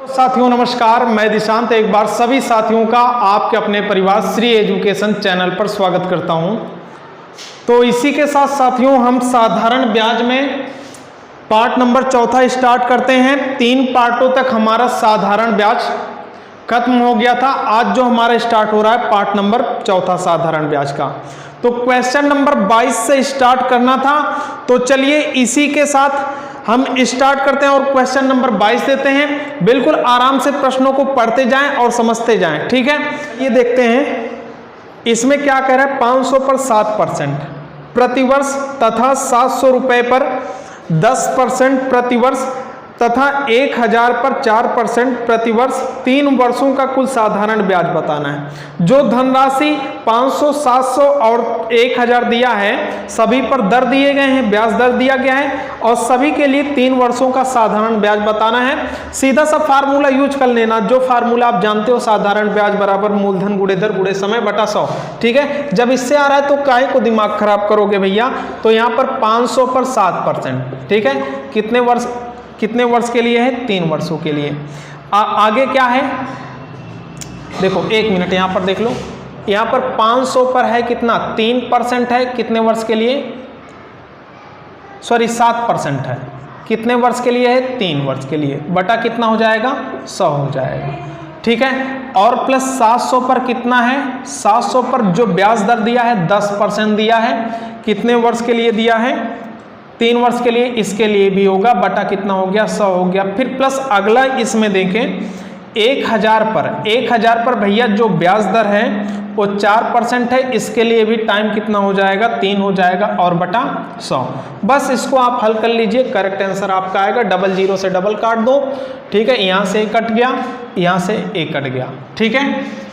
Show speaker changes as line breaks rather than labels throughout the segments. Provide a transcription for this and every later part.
साथियों नमस्कार, मैं दिशांत एक बार सभी साथियों का आपके अपने परिवार श्री एजुकेशन चैनल पर स्वागत करता हूं। तो इसी के साथ साथियों हम साधारण ब्याज में पार्ट नंबर 4 स्टार्ट करते हैं। 3 पार्टों तक हमारा साधारण ब्याज खत्म हो गया था। आज जो हमारा स्टार्ट हो रहा है पार्ट नंबर 4 साधारण ब्याज का। तो क्वेश्चन नंबर 22 से स्टार्ट करना था, तो चलिए इसी के साथ हम स्टार्ट करते हैं और क्वेश्चन नंबर 22 देते हैं। बिल्कुल आराम से प्रश्नों को पढ़ते जाएं और समझते जाएं, ठीक है। ये देखते हैं इसमें क्या कह रहा है, 500 पर 7% प्रतिवर्ष तथा 700 रुपए पर 10% प्रतिवर्ष तथा 1000 पर 4% प्रतिवर्ष 3 वर्षों का कुल साधारण ब्याज बताना है। जो धनराशि 500, 700 और 1000 दिया है, सभी पर दर दिए गए हैं, ब्याज दर दिया गया है और सभी के लिए 3 वर्षों का साधारण ब्याज बताना है। सीधा सा फार्मूला यूज कर लेना, जो फार्मूला आप जानते हो, साधारण ब्याज बराबर मूलधन गुणे दर गुणे समय बटा 100, ठीक है। जब इससे आ रहा है तो काहे को दिमाग खराब करोगे भैया। तो यहाँ पर 500 पर 7%, ठीक है। कितने वर्ष के लिए है? 3 वर्षों के लिए। आगे क्या है देखो, 1 मिनट यहाँ पर देख लो। यहाँ पर 500 पर है कितना, 3% है, कितने वर्ष के लिए, सॉरी 7% है, कितने वर्ष के लिए है, 3 वर्ष के लिए, बटा कितना हो जाएगा, 100 हो जाएगा, ठीक है। और प्लस 700 पर कितना है, 700 पर जो ब्याज दर दिया है 10% दिया है, कितने वर्ष के लिए दिया है, 3 वर्ष के लिए, इसके लिए भी होगा, बटा कितना हो गया, 100 हो गया। फिर प्लस अगला इसमें देखें 1000 पर भैया जो ब्याज दर है वो 4% है, इसके लिए भी टाइम कितना हो जाएगा, 3 हो जाएगा और बटा 100। बस इसको आप हल कर लीजिए, करेक्ट आंसर आपका आएगा। 00 से डबल काट दो, ठीक है। यहाँ से कट गया, यहाँ से एक कट गया, ठीक है।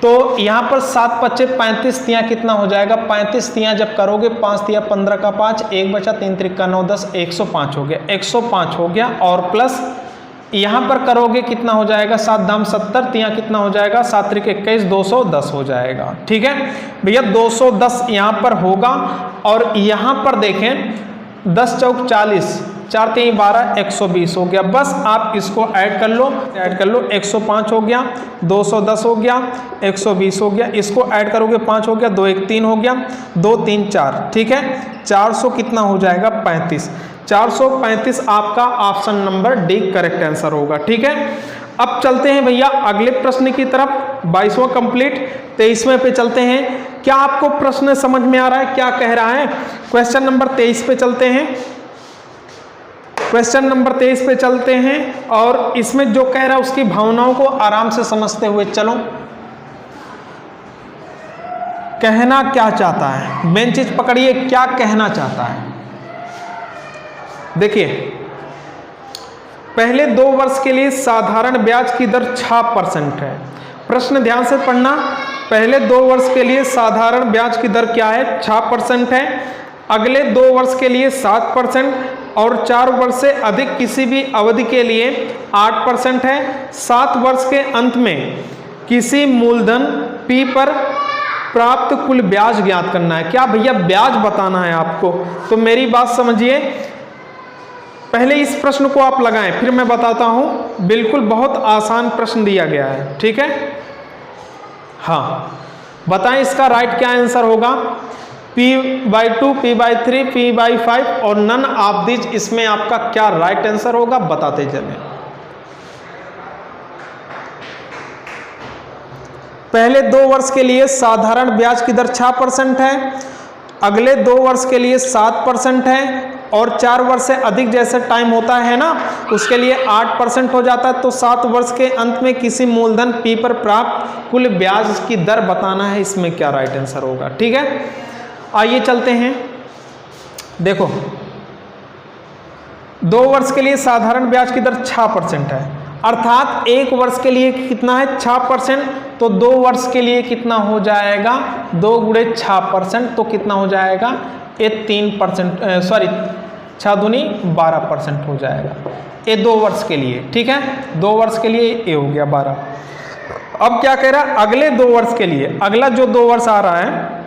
तो यहाँ पर 7 पच्चे 35 तियाँ कितना हो जाएगा, 35 तियाँ जब करोगे 5 तियाँ 15 का 5, 1 बचा, 3 त्रिका 9 10, 105 हो गया, 105 हो गया। और प्लस यहाँ पर करोगे कितना हो जाएगा, 7 दाम 70 तियाँ कितना हो जाएगा, 7 त्रिक 21, 210 हो जाएगा, ठीक है भैया। 210 यहाँ पर होगा और यहाँ पर देखें 10 चौक 40, 4 3 12, 120 हो गया। बस आप इसको ऐड कर लो, 105 हो गया, 210 हो गया, 120 हो गया, इसको ऐड करोगे 5 हो गया, 2 1 3 हो गया, 2 3 4, ठीक है। 400 कितना हो जाएगा, 35, 435 आपका option number D correct answer होगा, ठीक है। अब चलते हैं भैया अगले प्रश्न की तरफ। 22वां कंप्लीट, 23वें पे चलते हैं। क्या आपको प्रश्न समझ में आ रहा है, क्या कह रहा है? क्वेश्चन नंबर 23 पे चलते हैं। क्वेश्चन नंबर 23 पे चलते हैं और इसमें जो कह रहा है उसकी भावनाओं को आराम से समझते हुए चलो। कहना क्या चाहता है, मेन चीज पकड़िए, क्या कहना चाहता है। देखिए, पहले 2 वर्ष के लिए साधारण ब्याज की दर 6% है। प्रश्न ध्यान से पढ़ना। पहले 2 वर्ष के लिए साधारण ब्याज की दर क्या है, 6% है। अगले 2 वर्ष के लिए 7% और 4 वर्ष से अधिक किसी भी अवधि के लिए 8% है। 7 वर्ष के अंत में किसी मूलधन P पर प्राप्त कुल ब्याज ज्ञात करना है। क्या भैया, ब्याज बताना है आपको। तो मेरी बात समझिए, पहले इस प्रश्न को आप लगाएं, फिर मैं बताता हूं। बिल्कुल बहुत आसान प्रश्न दिया गया है, ठीक है। हाँ, बताएं इसका राइट क्या आंसर होगा। P/2, P/3, P/5 और नन ऑफ दिस, इसमें आपका क्या राइट आंसर होगा, बताते चलें। पहले 2 वर्ष के लिए साधारण ब्याज की दर 6% है, अगले 2 वर्ष के लिए 7% है और 4 वर्ष से अधिक जैसे टाइम होता है ना, उसके लिए 8% हो जाता है। तो 7 वर्ष के अंत में किसी मूलधन P पर प्राप्त कुल ब्याज की दर बताना है। इसमें क्या राइट आंसर होगा, ठीक है। आइए चलते हैं। देखो, 2 वर्ष के लिए साधारण ब्याज की दर 6% है, अर्थात 1 वर्ष के लिए कितना है, 6%। तो 2 वर्ष के लिए कितना हो जाएगा, 2 गुणे 6%, तो कितना हो जाएगा, ये 3%, सॉरी 6 दूनी 12% हो जाएगा। ये 2 वर्ष के लिए, ठीक है। 2 वर्ष के लिए ये हो गया 12। अब क्या कह रहा है, अगले 2 वर्ष के लिए, अगला जो 2 वर्ष आ रहा है,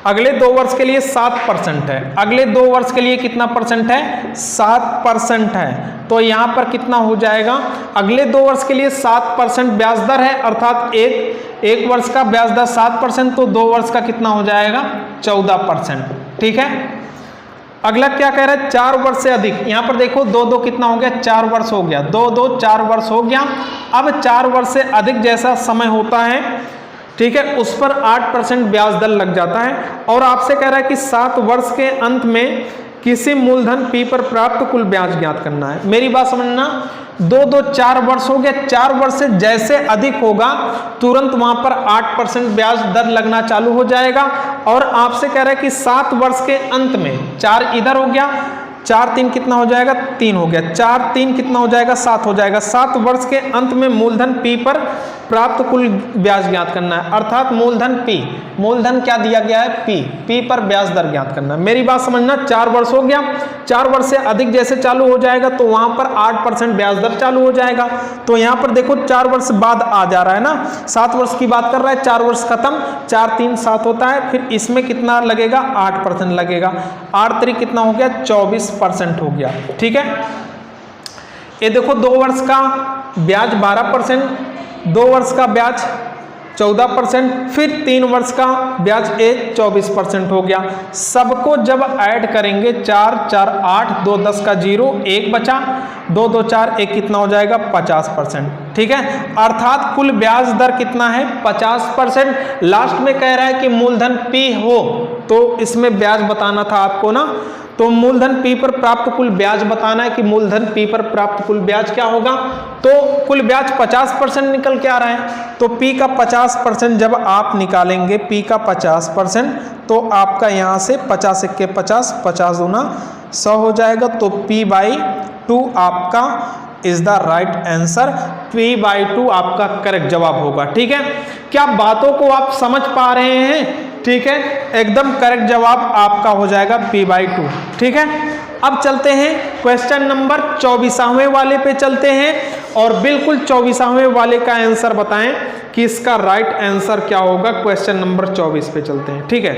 अगले 2 वर्ष के लिए 7% है, अगले 2 वर्ष के लिए कितना परसेंट है, 7% है। तो यहाँ पर कितना हो जाएगा, अगले 2 वर्ष के लिए 7% ब्याज दर है, अर्थात एक वर्ष का ब्याज दर 7%, तो 2 वर्ष का कितना हो जाएगा, 14%। ठीक है। अगला क्या कह रहा है, 4 वर्ष से अधिक। यहाँ पर देखो 2 कितना हो गया, 4 वर्ष हो गया, 2 4 वर्ष हो गया। अब 4 वर्ष से अधिक जैसा समय होता है, ठीक है, उस पर 8% ब्याज दर लग जाता है। और आपसे कह रहा है कि 7 वर्ष के अंत में किसी मूलधन P पर प्राप्त कुल ब्याज ज्ञात करना है। मेरी बात समझना, 2 4 वर्ष हो गया, 4 वर्ष से जैसे अधिक होगा तुरंत वहां पर 8% ब्याज दर लगना चालू हो जाएगा। और आपसे कह रहा है कि 7 वर्ष के अंत में, 4 इधर हो गया, 4 3 कितना हो जाएगा, 3 हो गया, 4 3 कितना हो जाएगा, 7 हो जाएगा। 7 वर्ष के अंत में मूलधन P पर प्राप्त कुल ब्याज ज्ञात करना है, अर्थात मूलधन P, मूलधन क्या दिया गया है, P पर ब्याज दर ज्ञात करना है। मेरी बात समझना, 4 वर्ष हो गया, 4 वर्ष से अधिक जैसे चालू हो जाएगा तो वहां पर 8% ब्याज दर चालू हो जाएगा। तो यहाँ पर देखो 4 वर्ष बाद आ जा रहा है ना, 7 वर्ष की बात कर रहा है, 4 वर्ष खत्म, 4 3 7 होता है, फिर इसमें कितना लगेगा, 8% लगेगा, 8 3 कितना हो गया, 24% हो गया। ठीक है। ये देखो 2 वर्ष का ब्याज 12%, 2 वर्ष का ब्याज 14%, फिर 3 वर्ष का ब्याज 24% हो गया। सबको जब ऐड करेंगे 4 4 8, 2 10 का 0, 1 बचा, 2 2 4 1 कितना हो जाएगा, 50%। ठीक है, अर्थात कुल ब्याज दर कितना है, 50%। लास्ट में कह रहा है कि मूलधन P हो, तो इसमें ब्याज बताना था आपको ना, तो मूलधन P पर प्राप्त कुल ब्याज बताना है कि मूलधन P पर प्राप्त कुल ब्याज क्या होगा। तो कुल ब्याज 50% निकल के आ रहा है, तो P का 50% जब आप निकालेंगे, P का 50%, तो आपका यहाँ से 50 1 के 50, 50 दूना 100 हो जाएगा। तो P/2 आपका is the right answer, P/2 आपका करेक्ट जवाब होगा। ठीक है, क्या बातों को आप समझ पा रहे हैं। ठीक है, एकदम करेक्ट जवाब आपका हो जाएगा P/2। ठीक है, अब चलते हैं क्वेश्चन नंबर 24वें वाले पे चलते हैं, और बिल्कुल 24वें वाले का आंसर बताएं कि इसका राइट आंसर क्या होगा। क्वेश्चन नंबर 24 पे चलते हैं। ठीक है,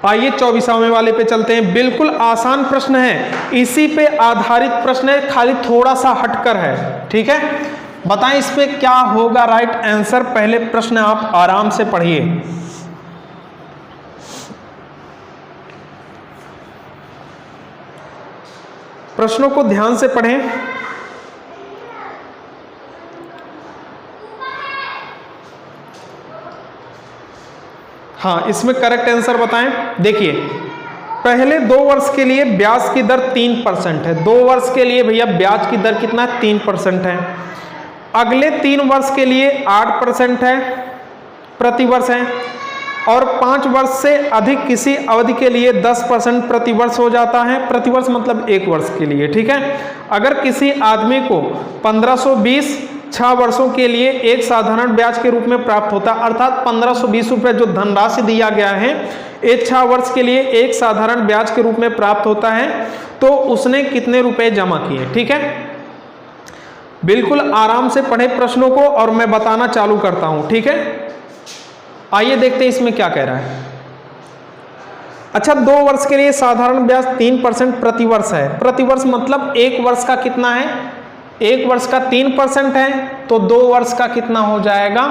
आइए 24वें वाले पे चलते हैं। बिल्कुल आसान प्रश्न है, इसी पे आधारित प्रश्न है, खाली थोड़ा सा हटकर है। ठीक है, बताएं इस पे क्या होगा राइट आंसर। पहले प्रश्न आप आराम से पढ़िए। प्रश्नों को ध्यान से पढ़ें। हाँ, इसमें करेक्ट आंसर बताएं। देखिए, पहले 2 वर्ष के लिए ब्याज की दर 3% है। 2 वर्ष के लिए भैया ब्याज की दर कितना, 3% है। अगले 3 वर्ष के लिए 8% है प्रति वर्ष है, और 5 वर्ष से अधिक किसी अवधि के लिए 10% प्रति वर्ष हो जाता है। प्रति वर्ष मतलब 1 वर्ष के लिए। ठीक है, अगर किसी आदमी को 1520 6 वर्षों के लिए एक साधारण ब्याज के रूप में प्राप्त होता है, अर्थात 1520 रुपये जो धनराशि दिया गया है, एक 6 वर्ष के लिए एक साधारण ब्याज के रूप में प्राप्त होता है, तो उसने कितने रुपए जमा किए। ठीक है, बिल्कुल आराम से पढ़े प्रश्नों को, और मैं बताना चालू करता हूं। ठीक है, आइए देखते हैं इसमें क्या कह रहा है। अच्छा, 2 वर्ष के लिए साधारण ब्याज 3% प्रति वर्ष है। प्रति वर्ष मतलब 1 वर्ष का कितना है, 1 वर्ष का 3% है, तो 2 वर्ष का कितना हो जाएगा,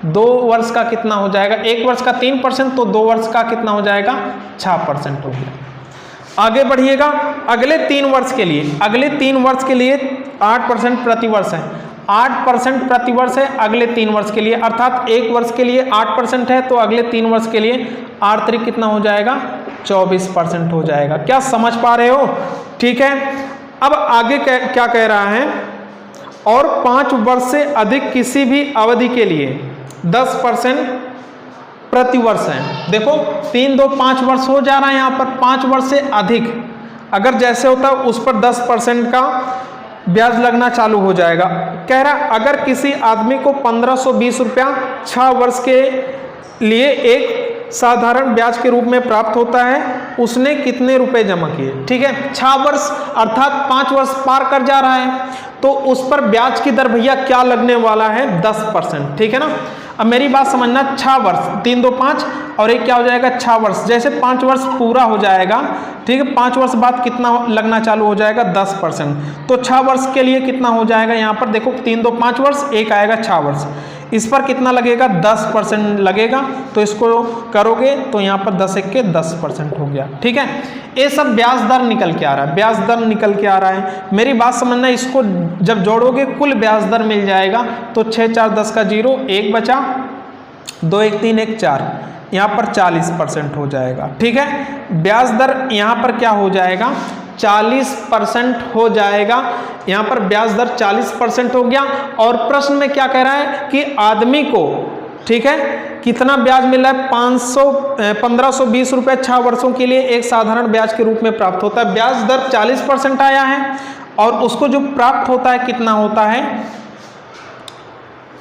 2 वर्ष का कितना हो जाएगा, 1 वर्ष का 3%, तो 2 वर्ष का कितना हो जाएगा, 6% हो गया। आगे बढ़िएगा, अगले 3 वर्ष के लिए, अगले 3 वर्ष के लिए 8% प्रति वर्ष है, 8% प्रति वर्ष है अगले 3 वर्ष के लिए, अर्थात 1 वर्ष के लिए 8% है, तो अगले 3 वर्ष के लिए 8 3 कितना हो जाएगा, 24% हो जाएगा। क्या समझ पा रहे हो। ठीक है, अब आगे क्या कह रहा है, और 5 वर्ष से अधिक किसी भी अवधि के लिए 10% प्रति वर्ष है। देखो 3 2 5 वर्ष हो जा रहा है, यहाँ पर 5 वर्ष से अधिक अगर जैसे होता है उस पर 10% का ब्याज लगना चालू हो जाएगा। कह रहा अगर किसी आदमी को 1520 रुपया 6 वर्ष के लिए एक साधारण ब्याज के रूप में प्राप्त होता है, उसने कितने रुपए जमा किए। ठीक है, 6 वर्ष अर्थात 5 वर्ष पार कर जा रहा है, तो उस पर ब्याज की दर भैया क्या लगने वाला है, 10%। ठीक है ना। अब मेरी बात समझना, 6 वर्ष, 3 2 5 और एक क्या हो जाएगा 6 वर्ष। जैसे 5 वर्ष पूरा हो जाएगा, ठीक है, 5 वर्ष बाद कितना लगना चालू हो जाएगा 10%। तो 6 वर्ष के लिए कितना हो जाएगा, यहाँ पर देखो 3 2 5 वर्ष, एक आएगा 6 वर्ष, इस पर कितना लगेगा 10% लगेगा। तो इसको करोगे तो यहाँ पर 10 एक के 10% हो गया, ठीक है। ये सब ब्याज दर निकल के आ रहा है, ब्याज दर निकल के आ रहा है। मेरी बात समझना, इसको जब जोड़ोगे कुल ब्याज दर मिल जाएगा। तो 6 4 10 का 0, 1 बचा, 2 1 3 1 4, यहाँ पर 40% हो जाएगा, ठीक है। ब्याज दर यहाँ पर क्या हो जाएगा 40% हो जाएगा, यहाँ पर ब्याज दर 40% हो गया। और प्रश्न में क्या कह रहा है कि आदमी को, ठीक है, कितना ब्याज मिल रहा है 1520 रुपये 6 वर्षों के लिए एक साधारण ब्याज के रूप में प्राप्त होता है। ब्याज दर 40% आया है और उसको जो प्राप्त होता है कितना होता है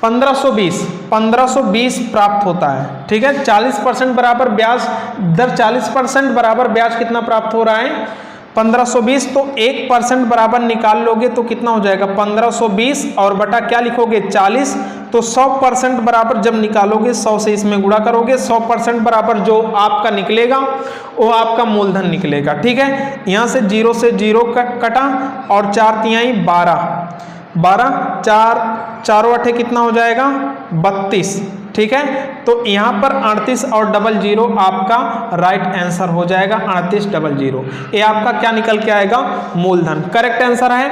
1520 प्राप्त होता है, ठीक है। 40% बराबर ब्याज दर, 40% बराबर ब्याज कितना प्राप्त हो रहा है 1520। तो 1% बराबर निकाल लोगे तो कितना हो जाएगा 1520 और बटा क्या लिखोगे 40। तो 100% बराबर जब निकालोगे 100 से इसमें गुणा करोगे, 100% बराबर जो आपका निकलेगा वो आपका मूलधन निकलेगा, ठीक है। यहाँ से 0 से 0 कटा और 4 तिहाई 12 4 8 कितना हो जाएगा 32, ठीक है। तो यहाँ पर 38 और 00 आपका राइट आंसर हो जाएगा। 38 00 ये आपका क्या निकल के आएगा मूलधन, करेक्ट आंसर है,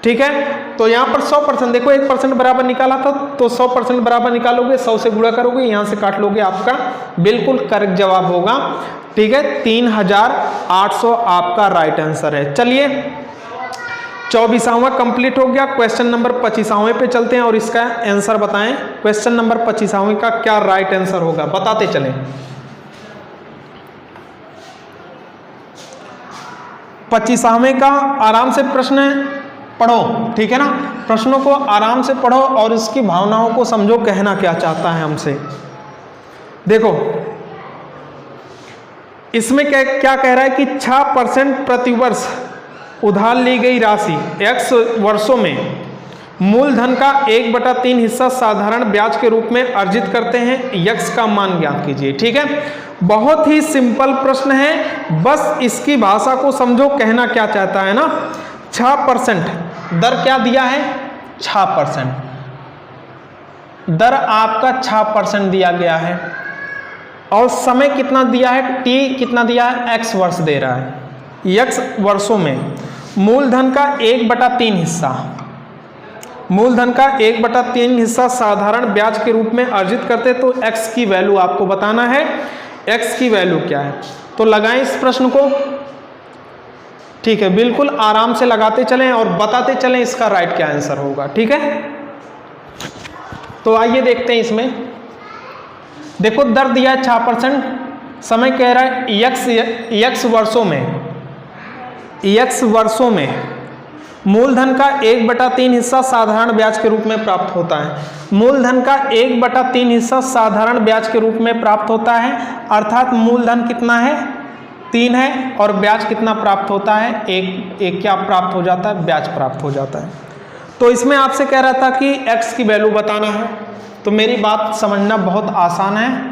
ठीक है। तो यहाँ पर 100% देखो 1% बराबर निकाला था, तो 100% बराबर निकालोगे 100 से गुणा करोगे, यहाँ से काट लोगे, आपका बिल्कुल करेक्ट जवाब होगा, ठीक है। 3800 आपका राइट आंसर है। चलिए 24वां कंप्लीट हो गया। क्वेश्चन नंबर 25वें पे चलते हैं और इसका आंसर बताएं। क्वेश्चन नंबर 25वें का क्या राइट आंसर होगा बताते चलें। 25वें का आराम से प्रश्न पढ़ो, ठीक है ना, प्रश्नों को आराम से पढ़ो और इसकी भावनाओं को समझो, कहना क्या चाहता है हमसे। देखो इसमें क्या कह रहा है कि 6% प्रतिवर्ष उधार ली गई राशि x वर्षों में मूलधन का 1/3 हिस्सा साधारण ब्याज के रूप में अर्जित करते हैं, x का मान ज्ञात कीजिए, ठीक है। बहुत ही सिंपल प्रश्न है, बस इसकी भाषा को समझो, कहना क्या चाहता है ना। 6% दर क्या दिया है 6%, दर आपका 6% दिया गया है और समय कितना दिया है t कितना दिया है x वर्ष दे रहा है। x वर्षों में मूलधन का 1/3 हिस्सा, मूलधन का 1/3 हिस्सा साधारण ब्याज के रूप में अर्जित करते, तो x की वैल्यू आपको बताना है, x की वैल्यू क्या है। तो लगाएं इस प्रश्न को, ठीक है, बिल्कुल आराम से लगाते चलें और बताते चलें इसका राइट क्या आंसर होगा, ठीक है। तो आइए देखते हैं इसमें। देखो दर दिया है 6%, समय कह रहा है x वर्षों में मूलधन का 1/3 हिस्सा साधारण ब्याज के रूप में प्राप्त होता है। मूलधन का 1/3 हिस्सा साधारण ब्याज के रूप में प्राप्त होता है, अर्थात मूलधन कितना है 3 है और ब्याज कितना प्राप्त होता है एक क्या प्राप्त हो जाता है ब्याज प्राप्त हो जाता है। तो इसमें आपसे कह रहा था कि x की वैल्यू बताना है, तो मेरी बात समझना बहुत आसान है।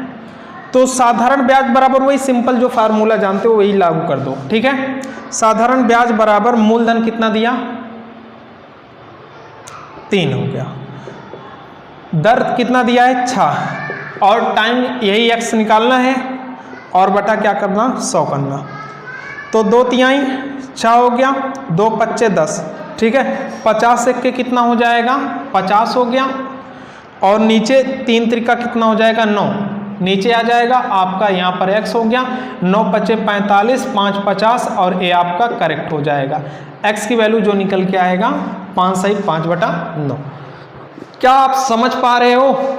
तो साधारण ब्याज बराबर वही सिंपल जो फार्मूला जानते हो वही लागू कर दो, ठीक है। साधारण ब्याज बराबर मूलधन कितना दिया 3 हो गया, दर कितना दिया है 6 और टाइम यही x निकालना है और बटा क्या करना 100 करना। तो 2 तिहाई 6 हो गया, 2 पच्चे 10, ठीक है। 50 से के कितना हो जाएगा 50 हो गया और नीचे 3 त्रिका कितना हो जाएगा 9, नीचे आ जाएगा आपका यहाँ पर x हो गया। 9 पच्चे 45, 5 50 और ये आपका करेक्ट हो जाएगा। x की वैल्यू जो निकल के आएगा 5 सही 5/9। क्या आप समझ पा रहे हो?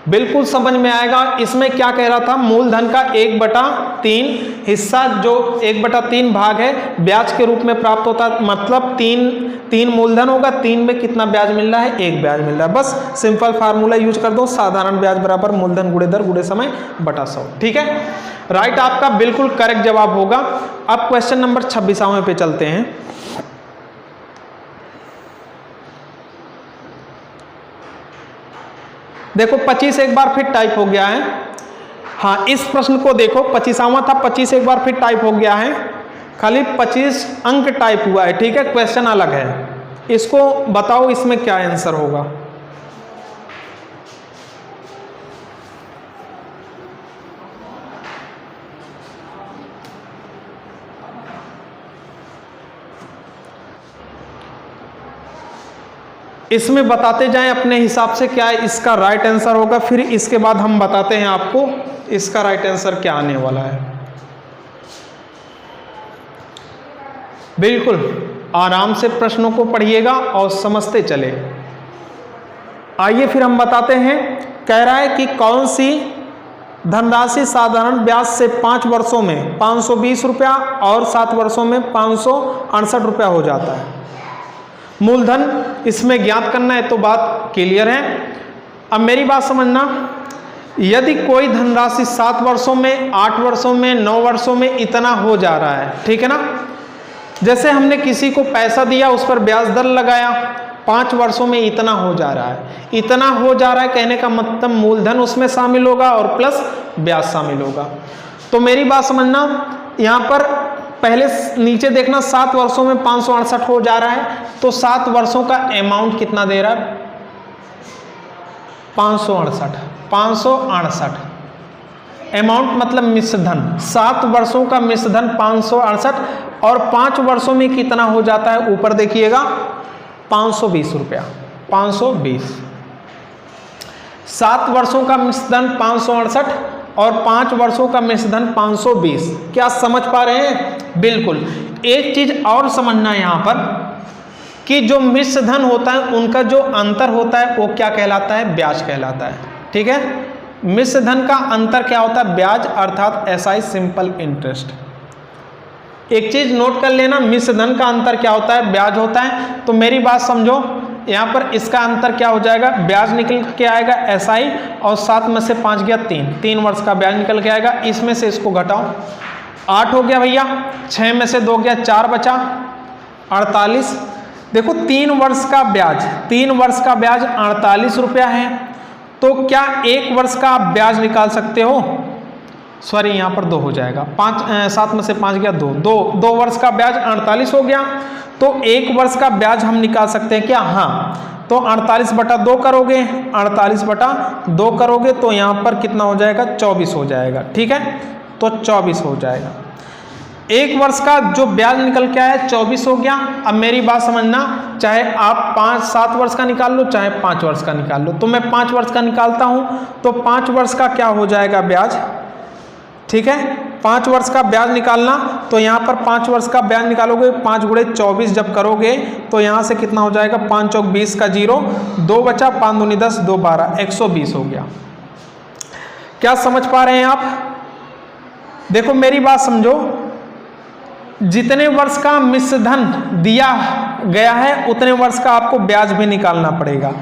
बिल्कुल समझ में आएगा। इसमें क्या कह रहा था, मूलधन का 1/3 हिस्सा जो 1/3 भाग है ब्याज के रूप में प्राप्त होता, मतलब 3 मूलधन होगा, 3 में कितना ब्याज मिल रहा है 1 ब्याज मिल रहा है। बस सिंपल फार्मूला यूज कर दो, साधारण ब्याज बराबर मूलधन गुणे दर गुणे समय बटा 100, ठीक है। राइट आपका बिल्कुल करेक्ट जवाब होगा। अब क्वेश्चन नंबर 26वें पे चलते हैं। देखो 25 एक बार फिर टाइप हो गया है। हाँ, इस प्रश्न को देखो, 25वां था, 25 एक बार फिर टाइप हो गया है, खाली 25 अंक टाइप हुआ है, ठीक है, क्वेश्चन अलग है। इसको बताओ इसमें क्या आंसर होगा। इसमें बताते जाएं अपने हिसाब से क्या इसका राइट आंसर होगा, फिर इसके बाद हम बताते हैं आपको इसका राइट आंसर क्या आने वाला है। बिल्कुल आराम से प्रश्नों को पढ़िएगा और समझते चले। आइए फिर हम बताते हैं। कह रहा है कि कौन सी धनराशि साधारण ब्याज से 5 वर्षों में 520 रुपया और 7 वर्षों में 568 रुपया हो जाता है। मूलधन इसमें ज्ञात करना है, तो बात क्लियर है। अब मेरी बात समझना, यदि कोई धनराशि 7 वर्षों में, 8 वर्षों में, 9 वर्षों में इतना हो जा रहा है, ठीक है ना, जैसे हमने किसी को पैसा दिया, उस पर ब्याज दर लगाया, 5 वर्षों में इतना हो जा रहा है, इतना हो जा रहा है, कहने का मतलब मूलधन उसमें शामिल होगा और प्लस ब्याज शामिल होगा। तो मेरी बात समझना, यहाँ पर पहले नीचे देखना, 7 वर्षों में 568 हो जा रहा है, तो 7 वर्षों का अमाउंट कितना दे रहा है, 568 अमाउंट मतलब मिश्रधन, 7 वर्षों का मिश्रधन 568 और 5 वर्षों में कितना हो जाता है, ऊपर देखिएगा 520 रुपया, 520। 7 वर्षों का मिश्रधन 568 और 5 वर्षों का मिश्रधन 520। क्या समझ पा रहे हैं? बिल्कुल। एक चीज और समझना है यहाँ पर कि जो मिश्रधन होता है उनका जो अंतर होता है वो क्या कहलाता है, ब्याज कहलाता है, ठीक है। मिश्रधन का अंतर क्या होता है, ब्याज, अर्थात एसआई सिंपल इंटरेस्ट। एक चीज नोट कर लेना, मिश्रधन का अंतर क्या होता है, ब्याज होता है। तो मेरी बात समझो, यहाँ पर इसका अंतर क्या हो जाएगा, ब्याज निकल के आएगा एसआई, और 7 में से 5 गया 3 वर्ष का ब्याज निकल के आएगा। इसमें से इसको घटाओ, 8 हो गया भैया, 6 में से 2 गया, 4 बचा, 48। देखो 3 वर्ष का ब्याज, 3 वर्ष का ब्याज 48 रुपया है। तो क्या 1 वर्ष का आप ब्याज निकाल सकते हो, सॉरी यहाँ पर 2 हो जाएगा, 7 में से 5 गया 2 वर्ष का ब्याज 48 हो गया। तो 1 वर्ष का ब्याज हम निकाल सकते हैं क्या, हाँ। तो 48/2 करोगे, 48/2 करोगे तो यहाँ पर कितना हो जाएगा, 24 हो जाएगा, ठीक है। तो 24 हो जाएगा। 1 वर्ष का जो ब्याज निकल के आया 24 हो गया। अब मेरी बात समझना, चाहे आप 7 वर्ष का निकाल लो, चाहे 5 वर्ष का निकाल लो। तो मैं 5 वर्ष का निकालता हूं, तो 5 वर्ष का क्या हो जाएगा ब्याज, ठीक है। 5 वर्ष का ब्याज निकालना, तो यहाँ पर 5 वर्ष का ब्याज निकालोगे, 5 × 24 जब करोगे तो यहाँ से कितना हो जाएगा, 5 चौक 20 का 0, 2 बचा, 5 दूनी 10, 2 12, 120 हो गया। क्या समझ पा रहे हैं आप? देखो मेरी बात समझो, जितने वर्ष का मिश्रधन दिया गया है उतने वर्ष का आपको ब्याज भी निकालना पड़ेगा।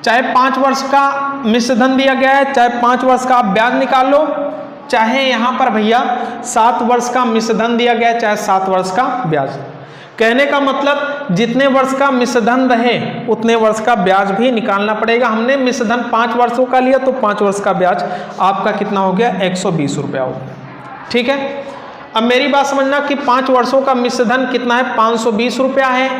चाहे 5 वर्ष का मिश्रधन दिया गया है, चाहे 5 वर्ष का आप ब्याज निकाल लो, चाहे यहाँ पर भैया 7 वर्ष का मिश्रधन दिया गया है, चाहे 7 वर्ष का ब्याज। कहने का मतलब जितने वर्ष का मिश्रधन रहे उतने वर्ष का ब्याज भी निकालना पड़ेगा। हमने मिश्रधन 5 वर्षों का लिया, तो 5 वर्ष का ब्याज आपका कितना हो गया, 120 रुपया हो गया, ठीक है। अब मेरी बात समझना कि 5 वर्षों का मिश्रधन कितना है, 520 रुपया है,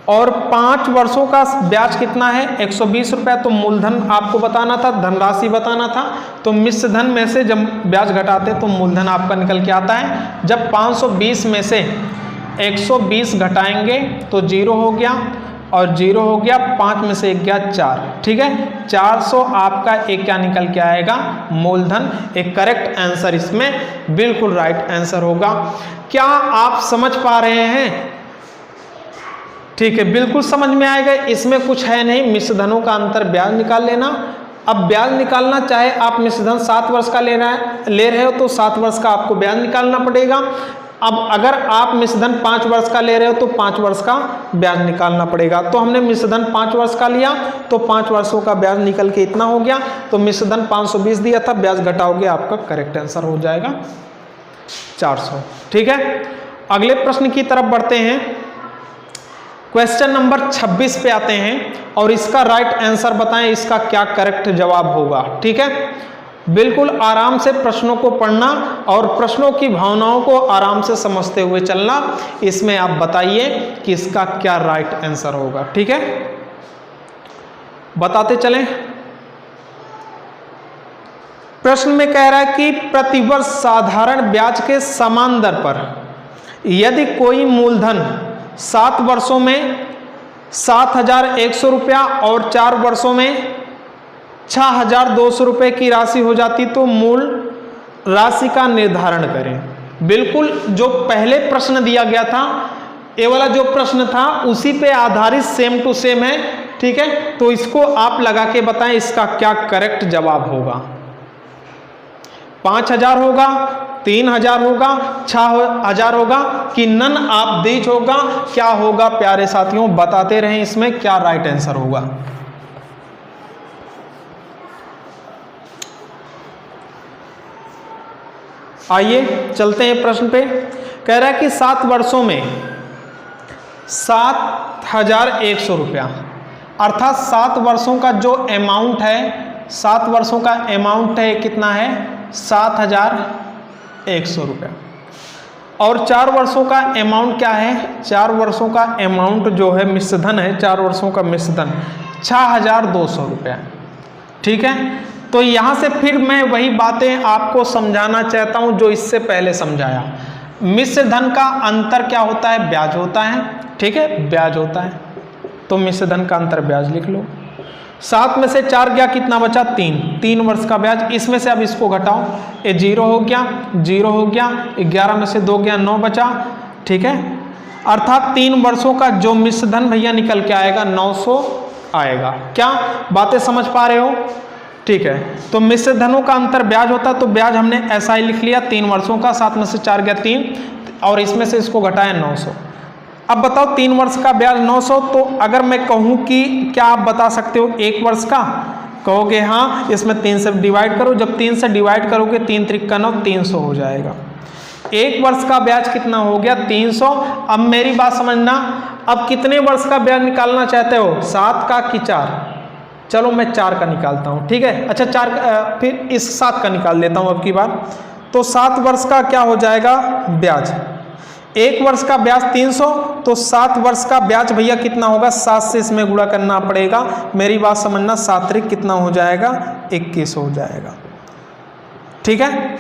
और 5 वर्षों का ब्याज कितना है, 120 रुपया। तो मूलधन आपको बताना था, धनराशि बताना था। तो मिश्रधन में से जब ब्याज घटाते तो मूलधन आपका निकल के आता है। जब 520 में से 120 घटाएंगे तो 0 हो गया, और 0 हो गया, 5 में से 1 गया 4, ठीक है। 400 आपका एक क्या निकल के आएगा, मूलधन। एक करेक्ट आंसर इसमें बिल्कुल राइट आंसर होगा। क्या आप समझ पा रहे हैं? ठीक है, बिल्कुल समझ में आएगा। इसमें कुछ है नहीं, मिश्रधनों का अंतर ब्याज निकाल लेना। अब ब्याज निकालना, चाहे आप मिश्रधन 7 वर्ष का ले रहे हो तो 7 वर्ष का आपको ब्याज निकालना पड़ेगा। अब अगर आप मिश्रधन 5 वर्ष का ले रहे हो तो 5 वर्ष का ब्याज निकालना पड़ेगा। तो हमने मिश्रधन 5 वर्ष का लिया, तो 5 वर्षों का ब्याज निकल के इतना हो गया। तो मिश्रधन 520 दिया था, ब्याज घटाओगे, आपका करेक्ट आंसर हो जाएगा 400, ठीक है। अगले प्रश्न की तरफ बढ़ते हैं। क्वेश्चन नंबर 26 पे आते हैं और इसका राइट आंसर बताएं, इसका क्या करेक्ट जवाब होगा। ठीक है, बिल्कुल आराम से प्रश्नों को पढ़ना और प्रश्नों की भावनाओं को आराम से समझते हुए चलना। इसमें आप बताइए कि इसका क्या राइट आंसर होगा। ठीक है, बताते चलें। प्रश्न में कह रहा है कि प्रतिवर्ष साधारण ब्याज के समान दर पर यदि कोई मूलधन 7 वर्षों में 7,100 रुपया और 4 वर्षों में 6,200 रुपये की राशि हो जाती तो मूल राशि का निर्धारण करें। बिल्कुल जो पहले प्रश्न दिया गया था, ये वाला जो प्रश्न था उसी पे आधारित सेम टू सेम है। ठीक है, तो इसको आप लगा के बताएं इसका क्या करेक्ट जवाब होगा। 5,000 होगा, 3,000 होगा, 6,000 होगा कि नन ऑफ दीज होगा, क्या होगा प्यारे साथियों, बताते रहें इसमें क्या राइट आंसर होगा। आइए चलते हैं प्रश्न पे। कह रहा है कि 7 वर्षों में 7,100 रुपया, अर्थात 7 वर्षों का जो अमाउंट है, 7 वर्षों का अमाउंट है कितना है 7,100 रुपया, और 4 वर्षों का अमाउंट क्या है, 4 वर्षों का अमाउंट जो है मिश्रधन है, 4 वर्षों का मिश्रधन 6,200 रुपया। ठीक है, तो यहाँ से फिर मैं वही बातें आपको समझाना चाहता हूँ जो इससे पहले समझाया। मिश्रधन का अंतर क्या होता है, ब्याज होता है। ठीक है, ब्याज होता है, तो मिश्रधन का अंतर ब्याज लिख लो। 7 में से 4 गया, कितना बचा 3 वर्ष का ब्याज। इसमें से अब इसको घटाओ, ये 0 हो गया, 0 हो गया, 11 में से 2 गया, 9 बचा। ठीक है, अर्थात 3 वर्षों का जो मिश्रधन भैया निकल के आएगा 900 आएगा। क्या बातें समझ पा रहे हो। ठीक है, तो मिश्रधनों का अंतर ब्याज होता है, तो ब्याज हमने ऐसा ही लिख लिया 3 वर्षों का। 7 में से 4 गया 3 और इसमें से इसको घटाया 900। अब बताओ 3 वर्ष का ब्याज 900, तो अगर मैं कहूँ कि क्या आप बता सकते हो 1 वर्ष का, कहोगे हाँ, इसमें 3 से डिवाइड करो। जब 3 से डिवाइड करोगे 3 त्रिक 9, 300 हो जाएगा। 1 वर्ष का ब्याज कितना हो गया 300। अब मेरी बात समझना, अब कितने वर्ष का ब्याज निकालना चाहते हो, 7 का कि 4। चलो मैं 4 का निकालता हूँ। ठीक है, अच्छा 4 फिर इस 7 का निकाल लेता हूँ अब की बार। तो 7 वर्ष का क्या हो जाएगा ब्याज, 1 वर्ष का ब्याज 300, तो 7 वर्ष का ब्याज भैया कितना होगा, 7 से इसमें गुणा करना पड़ेगा। मेरी बात समझना, 7 त्रिक कितना हो जाएगा 21 हो जाएगा। ठीक है,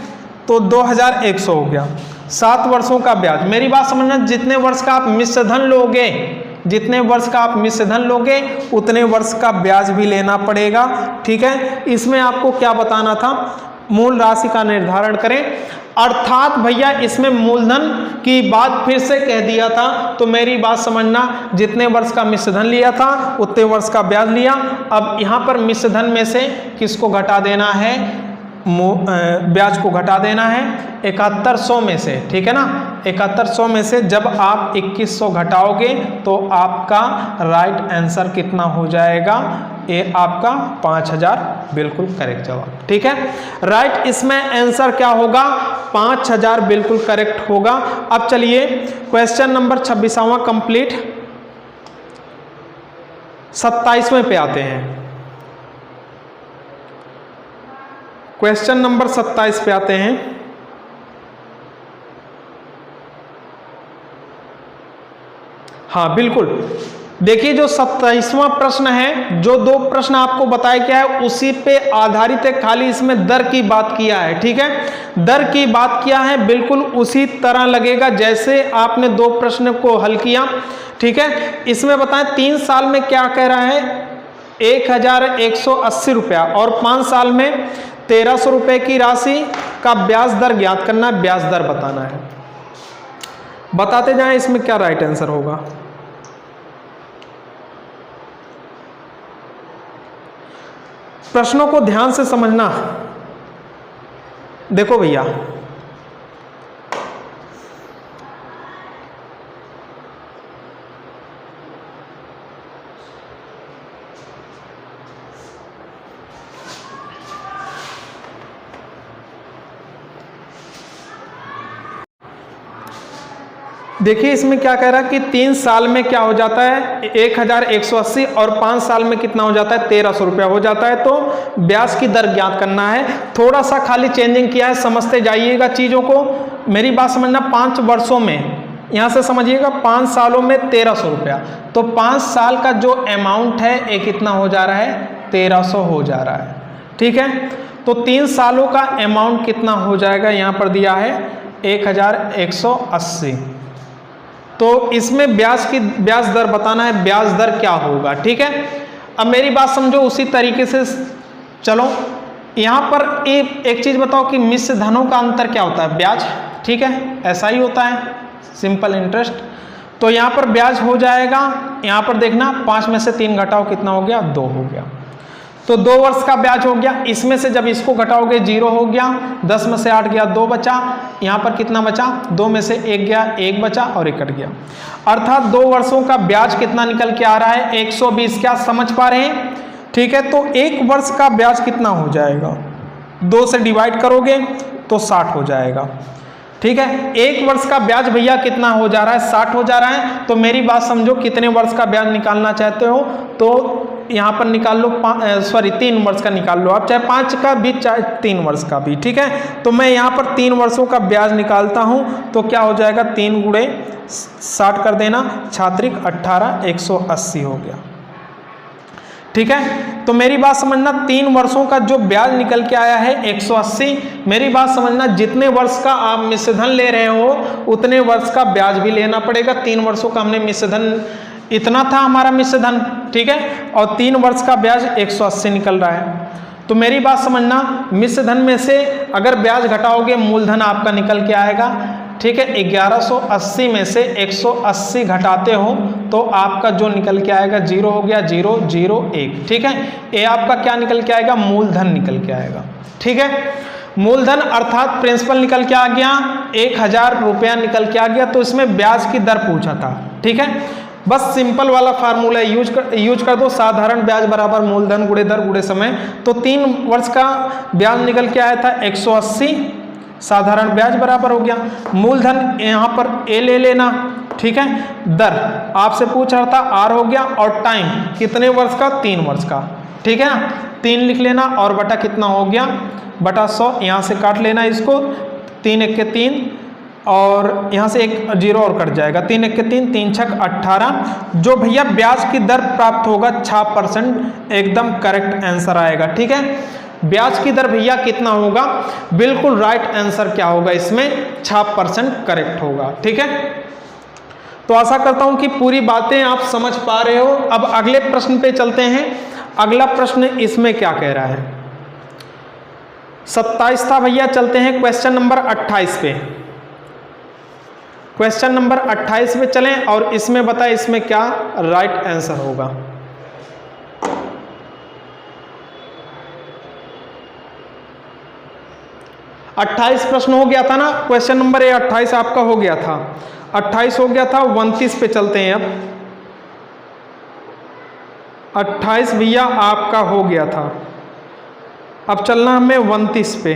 तो 2,100 हो गया 7 वर्षों का ब्याज। मेरी बात समझना, जितने वर्ष का आप मिश्रधन लोगे, जितने वर्ष का आप मिश्रधन लोगे उतने वर्ष का ब्याज भी लेना पड़ेगा। ठीक है, इसमें आपको क्या बताना था, मूल राशि का निर्धारण करें। अर्थात भैया इसमें मूलधन की बात फिर से कह दिया था, तो मेरी बात समझना, जितने वर्ष का मिश्रधन लिया था उतने वर्ष का ब्याज लिया। अब यहाँ पर मिश्रधन में से किसको घटा देना है, ब्याज को घटा देना है 7100 में से। ठीक है ना, 7100 में से जब आप 2100 घटाओगे तो आपका राइट आंसर कितना हो जाएगा, ये आपका 5000 बिल्कुल करेक्ट जवाब। ठीक है, राइट इसमें आंसर क्या होगा 5000 बिल्कुल करेक्ट होगा। अब चलिए क्वेश्चन नंबर 26वां कंप्लीट, 27वें पे आते हैं। क्वेश्चन नंबर 27 पे आते हैं। हाँ बिल्कुल, देखिए जो 27वां प्रश्न है, जो 2 प्रश्न आपको बताया गया है उसी पे आधारित है, खाली इसमें दर की बात किया है। ठीक है, दर की बात किया है, बिल्कुल उसी तरह लगेगा जैसे आपने 2 प्रश्न को हल किया। ठीक है, इसमें बताएं 3 साल में क्या कह रहा है 1,180 रुपया और 5 साल में 1,300 रुपये की राशि का ब्याज दर ज्ञात करना है, ब्याज दर बताना है। बताते जाएं इसमें क्या राइट आंसर होगा। प्रश्नों को ध्यान से समझना। देखो भैया, देखिए इसमें क्या कह रहा है कि 3 साल में क्या हो जाता है 1180 और 5 साल में कितना हो जाता है 1300 रुपया हो जाता है। तो ब्याज की दर ज्ञात करना है। थोड़ा सा खाली चेंजिंग किया है, समझते जाइएगा चीज़ों को। मेरी बात समझना, 5 वर्षों में, यहाँ से समझिएगा 5 सालों में 1300 रुपया, तो 5 साल का जो अमाउंट है ये कितना हो जा रहा है 1300 हो जा रहा है। ठीक है, तो 3 सालों का अमाउंट कितना हो जाएगा, यहाँ पर दिया है 1180। तो इसमें ब्याज दर बताना है, ब्याज दर क्या होगा। ठीक है, अब मेरी बात समझो उसी तरीके से। चलो यहाँ पर एक चीज़ बताओ कि मिश्र धनों का अंतर क्या होता है, ब्याज। ठीक है, ऐसा ही होता है, सिंपल इंटरेस्ट। तो यहाँ पर ब्याज हो जाएगा, यहाँ पर देखना 5 में से 3 घटाओ कितना हो गया 2 हो गया, तो 2 वर्ष का ब्याज हो गया। इसमें से जब इसको घटाओगे 0 हो गया, 10 में से 8 गया 2 बचा, यहाँ पर कितना बचा 2 में से 1 गया 1 बचा और 1 कट गया। अर्थात 2 वर्षों का ब्याज कितना निकल के आ रहा है 120। क्या समझ पा रहे हैं? ठीक है, तो 1 वर्ष का ब्याज कितना हो जाएगा, 2 से डिवाइड करोगे तो 60 हो जाएगा। ठीक है, 1 वर्ष का ब्याज भैया कितना हो जा रहा है 60 हो जा रहा है। तो मेरी बात समझो, कितने वर्ष का ब्याज निकालना चाहते हो तो यहाँ पर निकाल लो 3 वर्ष का निकाल लो आप, चाहे 5 का भी चाहे 3 वर्ष का भी। ठीक है, तो मैं यहाँ पर 3 वर्षों का ब्याज निकालता हूँ, तो क्या हो जाएगा 3 गुणे 60 कर देना, छात्रिक 18 180 हो गया। ठीक है, तो मेरी बात समझना, 3 वर्षों का जो ब्याज निकल के आया है 180। मेरी बात समझना, जितने वर्ष का आप मिश्रधन ले रहे हो उतने वर्ष का ब्याज भी लेना पड़ेगा। 3 वर्षों का हमने मिश्रधन, इतना था हमारा मिश्रधन। ठीक है, और 3 वर्ष का ब्याज 180 निकल रहा है। तो मेरी बात समझना, मिश्रधन में से अगर ब्याज घटाओगे मूलधन आपका निकल के आएगा। ठीक है, 1180 में से 180 घटाते हो तो आपका जो निकल के आएगा 0 हो गया, 0 0 1। ठीक है, ये आपका क्या निकल के आएगा, मूलधन निकल के आएगा। ठीक है, मूलधन अर्थात प्रिंसिपल निकल के आ गया, 1000 रुपया निकल के आ गया। तो इसमें ब्याज की दर पूछा था। ठीक है, बस सिंपल वाला फार्मूला यूज कर दो, साधारण ब्याज बराबर मूलधन गुणे दर गुणे समय। तो 3 वर्ष का ब्याज निकल के आया था 180, साधारण ब्याज बराबर हो गया मूलधन, यहाँ पर ए ले लेना। ठीक है, दर आपसे पूछ रहा था आर हो गया, और टाइम कितने वर्ष का 3 वर्ष का। ठीक है ना, 3 लिख लेना और बटा कितना हो गया बटा 100, यहाँ से काट लेना इसको, 3 1 के 3 और यहाँ से 1 0 और कट जाएगा, 3 1 के 3 3 6 18। जो भैया ब्याज की दर प्राप्त होगा 6%, एकदम करेक्ट आंसर आएगा। ठीक है, ब्याज की दर भैया कितना होगा, बिल्कुल राइट आंसर क्या होगा इसमें 6% करेक्ट होगा। ठीक है, तो आशा करता हूं कि पूरी बातें आप समझ पा रहे हो। अब अगले प्रश्न पे चलते हैं। अगला प्रश्न इसमें क्या कह रहा है, 27 था भैया, चलते हैं क्वेश्चन नंबर 28 पे। क्वेश्चन नंबर 28 पे चलें और इसमें बताएं इसमें क्या राइट आंसर होगा। अट्ठाईस प्रश्न हो गया था ना, क्वेश्चन नंबर 28 आपका हो गया था, 28 हो गया था। 29 पे चलते हैं अब। 28 भैया आपका हो गया था, अब चलना हमें 29 पे।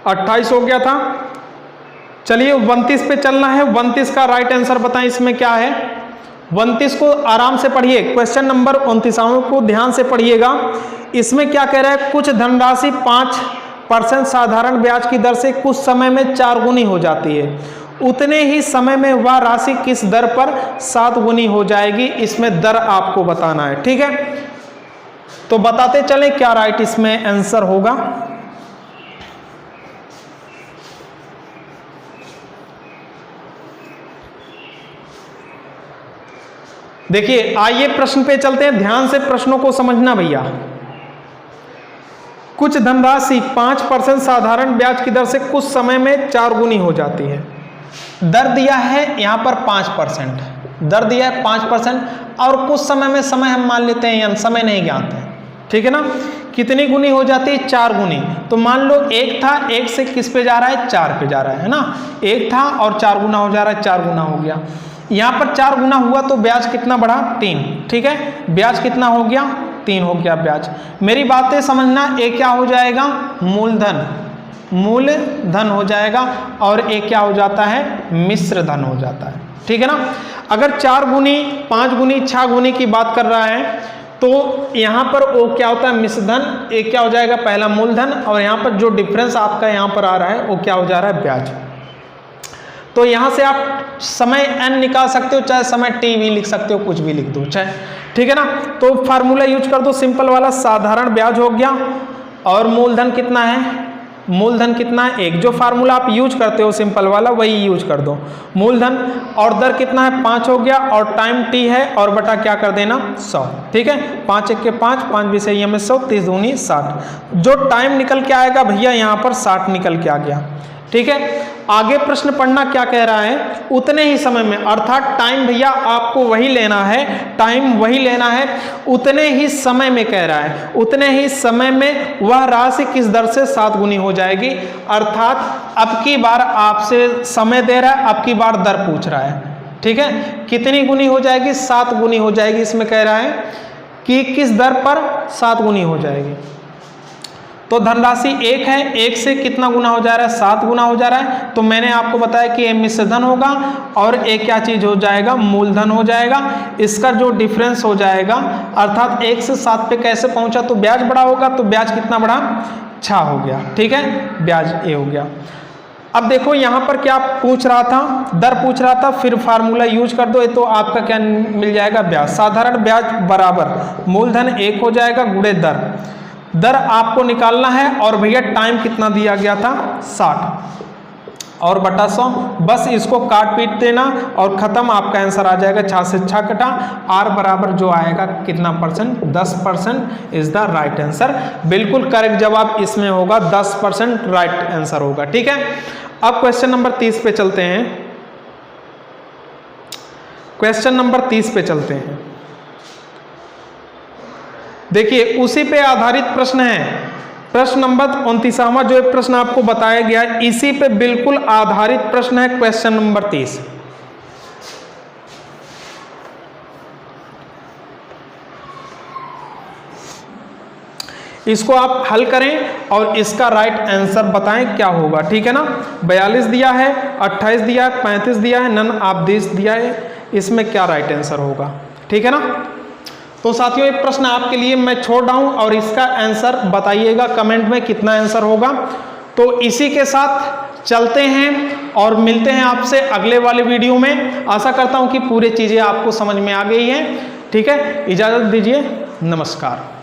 अट्ठाईस हो गया था, चलिए 29 पे चलना है। 29 का राइट आंसर बताएं इसमें क्या है। 29 को आराम से पढ़िए, क्वेश्चन नंबर 29 को ध्यान से पढ़िएगा। इसमें क्या कह रहा है, कुछ धनराशि 5% साधारण ब्याज की दर से कुछ समय में 4 गुनी हो जाती है, उतने ही समय में वह राशि किस दर पर 7 गुनी हो जाएगी, इसमें दर आपको बताना है। ठीक है, तो बताते चलें क्या राइट इसमें आंसर होगा। देखिए आइए प्रश्न पे चलते हैं, ध्यान से प्रश्नों को समझना भैया। कुछ धनराशि 5% साधारण ब्याज की दर से कुछ समय में 4 गुनी हो जाती है। दर दिया है यहाँ पर 5%, दर दिया है 5% और कुछ समय में, समय हम मान लेते हैं, समय नहीं ज्ञात है। ठीक है ना, कितनी गुनी हो जाती है 4 गुनी। तो मान लो 1 था, 1 से किस पे जा रहा है 4 पे जा रहा है ना, 1 था और 4 गुना हो जा रहा है, 4 गुना हो गया। यहाँ पर 4 गुना हुआ तो ब्याज कितना बढ़ा 3। ठीक है, ब्याज कितना हो गया 3 हो गया ब्याज। मेरी बातें समझना, ए क्या हो जाएगा, मूलधन, मूलधन हो जाएगा, और ए क्या हो जाता है, मिश्र धन हो जाता है। ठीक है ना। अगर 4 गुनी, 5 गुनी, 6 गुनी की बात कर रहा है तो यहाँ पर ओ क्या होता है, मिश्र धन, ए क्या हो जाएगा, पहला मूलधन, और यहाँ पर जो डिफरेंस आपका यहाँ पर आ रहा है वो क्या हो जा रहा है, ब्याज। तो यहाँ से आप समय n निकाल सकते हो, चाहे समय t भी लिख सकते हो, कुछ भी लिख दो चाहे। ठीक है ना। तो फार्मूला यूज कर दो सिंपल वाला, साधारण ब्याज हो गया, और मूलधन कितना है, मूलधन कितना है 1। जो फार्मूला आप यूज करते हो सिंपल वाला वही यूज कर दो, मूलधन, और दर कितना है 5 हो गया, और टाइम t है, और बटा क्या कर देना 100। ठीक है, 5 1 के 5, 5 भी सही है 100, 30 दूनी 60। जो टाइम निकल के आएगा भैया यहाँ पर 60 निकल के आ गया। ठीक है। आगे प्रश्न पढ़ना क्या कह रहा है, उतने ही समय में, अर्थात टाइम भैया आपको वही लेना है, टाइम वही लेना है, उतने ही समय में कह रहा है, उतने ही समय में वह राशि किस दर से 7 गुनी हो जाएगी। अर्थात अब की बार आपसे समय दे रहा है, अब की बार दर पूछ रहा है। ठीक है, कितनी गुनी हो जाएगी, 7 गुनी हो जाएगी। इसमें कह रहा है कि किस दर पर 7 गुनी हो जाएगी। तो धनराशि 1 है, 1 से कितना गुना हो जा रहा है, 7 गुना हो जा रहा है। तो मैंने आपको बताया कि ये मिश्र धन होगा, और एक क्या चीज हो जाएगा, मूलधन हो जाएगा। इसका जो डिफरेंस हो जाएगा, अर्थात 1 से 7 पे कैसे पहुंचा, तो ब्याज बड़ा होगा, तो ब्याज कितना बड़ा, 6 हो गया। ठीक है, ब्याज ए हो गया। अब देखो यहाँ पर क्या पूछ रहा था, दर पूछ रहा था, फिर फार्मूला यूज कर दो, तो आपका क्या मिल जाएगा, ब्याज। साधारण ब्याज बराबर मूलधन 1 हो जाएगा गुणे दर, दर आपको निकालना है, और भैया टाइम कितना दिया गया था 60, और बटा 100। बस इसको काट पीट देना और खत्म, आपका आंसर आ जाएगा 6 से 6 कटा, आर बराबर जो आएगा कितना percent, 10% is the right answer. बिल्कुल करेक्ट जवाब इसमें होगा, 10% राइट आंसर होगा। ठीक है। अब क्वेश्चन नंबर 30 पे चलते हैं, क्वेश्चन नंबर 30 पे चलते हैं। देखिए उसी पे आधारित प्रश्न है, प्रश्न नंबर 29वां जो प्रश्न आपको बताया गया है, इसी पे बिल्कुल आधारित प्रश्न है क्वेश्चन नंबर 30। इसको आप हल करें और इसका राइट आंसर बताएं क्या होगा। ठीक है ना। 42 दिया है, 28 दिया है, 35 दिया है, नन ऑफ दिस दिया है, इसमें क्या राइट आंसर होगा। ठीक है ना। तो साथियों ये प्रश्न आपके लिए मैं छोड़ रहा हूं, और इसका आंसर बताइएगा कमेंट में कितना आंसर होगा। तो इसी के साथ चलते हैं और मिलते हैं आपसे अगले वाले वीडियो में। आशा करता हूं कि पूरी चीजें आपको समझ में आ गई हैं। ठीक है, इजाजत दीजिए, नमस्कार।